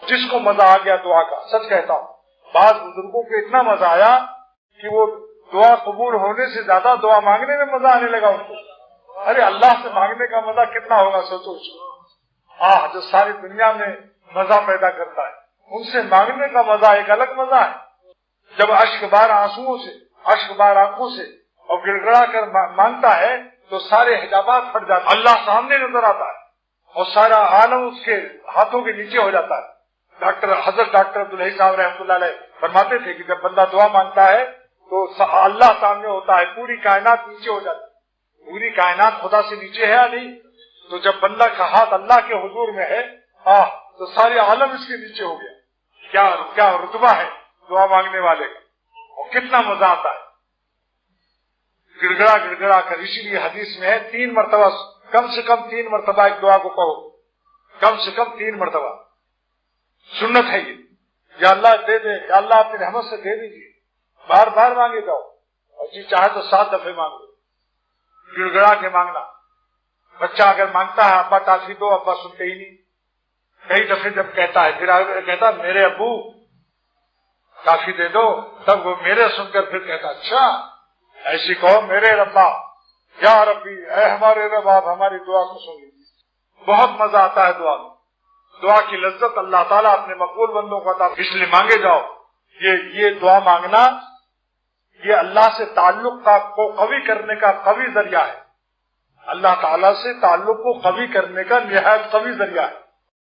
جس کو مزہ آ گیا دعا کا، سچ کہتا ہوں بعض بزرگوں کو اتنا مزہ آیا کہ وہ دعا قبول ہونے سے زیادہ دعا مانگنے میں مزہ آنے لگا ان کو۔ ارے اللہ سے مانگنے کا مزہ کتنا ہوگا سوچو۔ جو ساری دنیا میں مزہ پیدا کرتا ہے، ان سے مانگنے کا مزہ ایک الگ مزہ ہے۔ جب اشک بار آنسوؤں سے، اشک بار آنکھوں سے اور گڑ گڑا کر مانگتا ہے تو سارے حجابات پھٹ جاتے ہیں، اللہ سامنے نظر آتا ہے اور سارا عالم اس کے ہاتھوں کے نیچے ہو جاتا ہے۔ حضرت ڈاکٹر عبدالحی صاحب رحمۃ اللہ علیہ فرماتے تھے کہ جب بندہ دعا مانگتا ہے تو اللہ سامنے ہوتا ہے، پوری کائنات نیچے ہو جاتی ہے۔ پوری کائنات خدا سے نیچے ہے یا نہیں؟ تو جب بندہ کا ہاتھ اللہ کے حضور میں ہے تو سارے عالم اس کے نیچے ہو گیا۔ کیا رتبہ ہے دعا مانگنے والے کا، اور کتنا مزہ آتا ہے گڑ گڑا گڑ گڑا کر۔ اسی لیے حدیث میں ہے 3 مرتبہ، کم سے کم 3 مرتبہ ایک دعا کو کہو، کم سے کم 3 مرتبہ، سنت ہے یہ۔ یا اللہ دے دے، یا اللہ اپنی رحمت سے دے دیجیے، بار بار مانگے جاؤ، اور جی چاہے تو 7 دفعے مانگو، گڑ گڑا کے مانگنا۔ بچہ اگر مانگتا ہے ابا ٹافی دو، ابا سنتے ہی نہیں، کئی دفعے جب کہتا ہے پھر کہتا میرے ابو ٹافی دے دو، تب وہ میرے سن کر پھر کہتا اچھا ایسی کہو میرے ربا، یا ربی اے ہمارے رب آپ ہماری دعا کو سن لیجیے۔ بہت مزہ آتا ہے دعا میں، دعا کی لذت اللہ تعالیٰ اپنے مقبول بندوں کو عطا، اس لیے مانگے جاؤ۔ یہ دعا مانگنا یہ اللہ سے تعلق کو قوی کرنے کا قوی ذریعہ ہے، اللہ تعالیٰ سے تعلق کو قوی کرنے کا نہایت قوی ذریعہ ہے۔